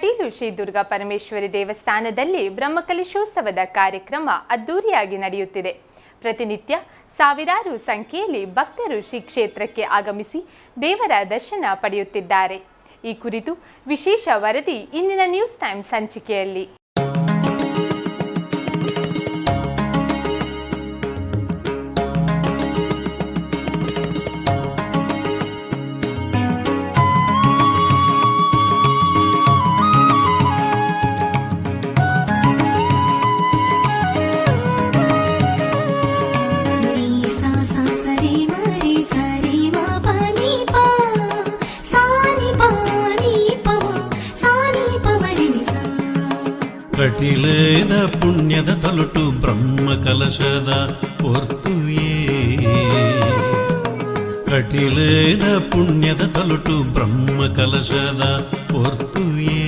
ಕಟೀಲು ಶ್ರೀ ದುರ್ಗಾ ಪರಮೇಶ್ವರಿ ದೇವಸ್ಥಾನದಲ್ಲಿ ಬ್ರಹ್ಮಕಲಶೋತ್ಸವದ ಕಾರ್ಯಕ್ರಮ ಅದ್ದೂರಿಯಾಗಿ ನಡೆಯುತ್ತಿದೆ. ಪ್ರತಿನಿತ್ಯ ಸಾವಿರಾರು ಸಂಖ್ಯೆಯಲ್ಲಿ ಭಕ್ತರು ಶ್ರೀ ಕ್ಷೇತ್ರಕ್ಕೆ ಆಗಮಿಸಿ ದೇವರ ದರ್ಶನ ಪಡೆಯುತ್ತಿದ್ದಾರೆ. ಈ ಕುರಿತು ವಿಶೇಷ ವರದಿ ಇಂದಿನ ನ್ಯೂಸ್ ಟೈಮ್ ಸಂಚಿಕೆಯಲ್ಲಿ. ಕಟೀಲದ ಪುಣ್ಯದ ತಲುಟು ಬ್ರಹ್ಮ ಕಲಶದ ಪೊರ್ತುಯೇ. ಕಟೀಲದ ಪುಣ್ಯದ ತಲುಟು ಬ್ರಹ್ಮ ಕಲಶದ ಪೊರ್ತುಯೇ.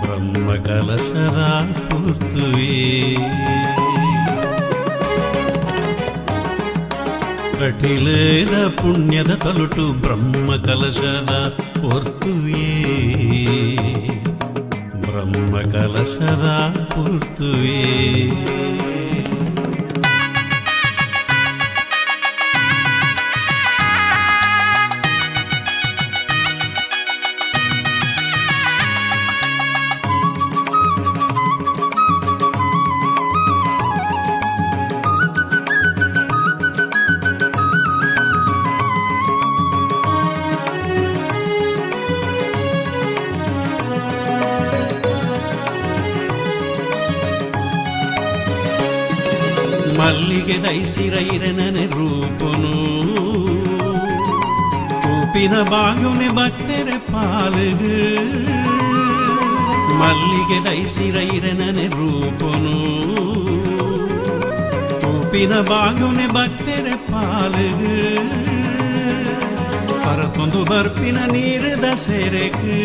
ಬ್ರಹ್ಮ ಕಲಶದ ಪೊರ್ತುಯೇ. ಕಟೀಲದ ಪುಣ್ಯದ ತಲುಟು ಬ್ರಹ್ಮ ಕಲಶದ ಪೊರ್ತುಯೇ. ಬ್ರಹ್ಮ ಕಲಶದ ಪೂರ್ತುವೆ. ಮಲ್ಲಿಗೆ ದೈಸಿರ ಇರನನೆ ರೂಪನು ಕೂಪಿನ ಬಾಗುನೆ ಭಕ್ತರೆ ಪಾಲುಗು. ಮಲ್ಲಿಗೆ ದೈಸಿರ ಇರನನೆ ರೂಪನು ಕೂಪಿನ ಬಾಗುನೆ ಭಕ್ತರೆ ಪಾಲುಗು. ಪರತೊಂದು ಬರ್ಪಿನ ನೀರದ ಸೆರೆಕು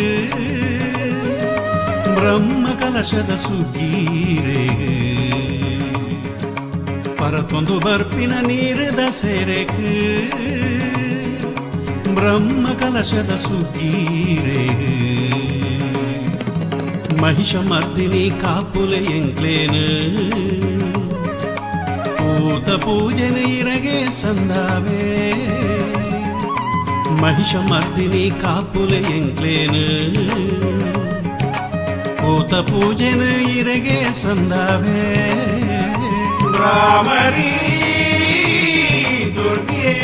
ಬ್ರಹ್ಮ ಕಲಶದ ಸುಗೀರೆ. ಪರತೊಂದು ಬರ್ಪಿನ ನೀರದ ಸೆರೆಕು ಬ್ರಹ್ಮ ಕಲಶದ ಸುಗೀರೆ. ಮಹಿಷ ಮರ್ದಿನಿ ಕಾಪುಲೆ ಎಂಕ್ಲೇನು ಪೂತ ಪೂಜನೆ ಇರಗೆ ಸಂದಾವೆ. ಮಹಿಷ ಮರ್ದಿನಿ ಕಾಪುಲೆ ಎಂಕ್ಲೇನು ಪೂತ ಪೂಜನೆ ಇರಗೆ ಸಂದಾವೆ. ಬ್ರಾಹ್ಮಣಿ ದುರ್ಗೆ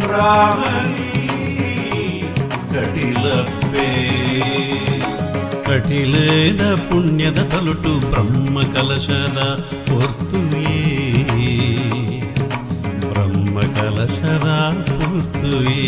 ಬ್ರಾಹ್ಮಣಿ ಕಟೀಲಪ್ಪೆ. ಕಟೀಲದ ಪುಣ್ಯದ ತಲುಟು ಬ್ರಹ್ಮ ಕಲಶದ ಪೊರ್ತುಯೇ. ಬ್ರಹ್ಮ ಕಲಶದ ಪೊರ್ತುಯೇ.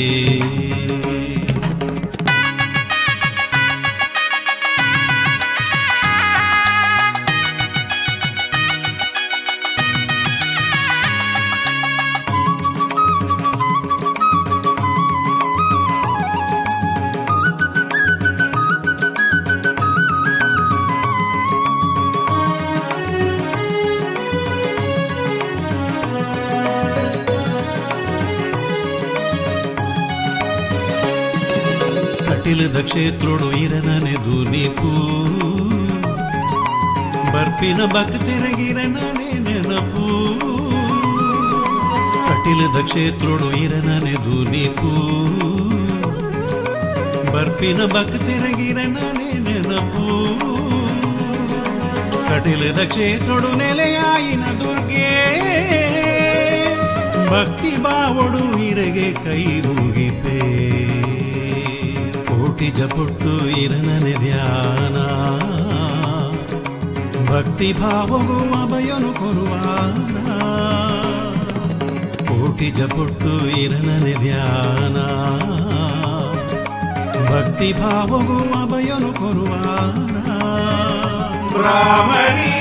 ಕಟೀಲದ ಕ್ಷೇತ್ರೋಡು ಇರನನೆ ದುನಿಪು ಬರ್ಪಿನ ಭಕ್ತರಿಗಿರನನೆ ನೆನಪು. ಕಟೀಲದ ಕ್ಷೇತ್ರೋಡು ಇರನನೆ ದುನಿಪು ಬರ್ಪಿನ ಭಕ್ತರಿಗಿರನನೆ ನೆನಪು. ಕಟೀಲದ ಕ್ಷೇತ್ರೋಡು ನೆಲೆಯಾಯಿನ ದುರ್ಗೆ ಭಕ್ತಿ ಬಾವೊಡು ಇರಗೆ ಕೈ ಮುಗಿಪೆ. ಕೋಟಿ ಜಪುಟ್ಟು ಇರನನೆ ಧ್ಯಾನ ಭಕ್ತಿ ಭಾವಗೂ ಅಭಯನು ಕೊರುವಾನ. ಕೋಟಿ ಜಪುಟ್ಟು ಇರನನೆ ಧ್ಯಾನ ಭಕ್ತಿ ಭಾವಗೂ ಅಭಯನು ಕೊರುವಾನ. ಬ್ರಾಹ್ಮಣಿ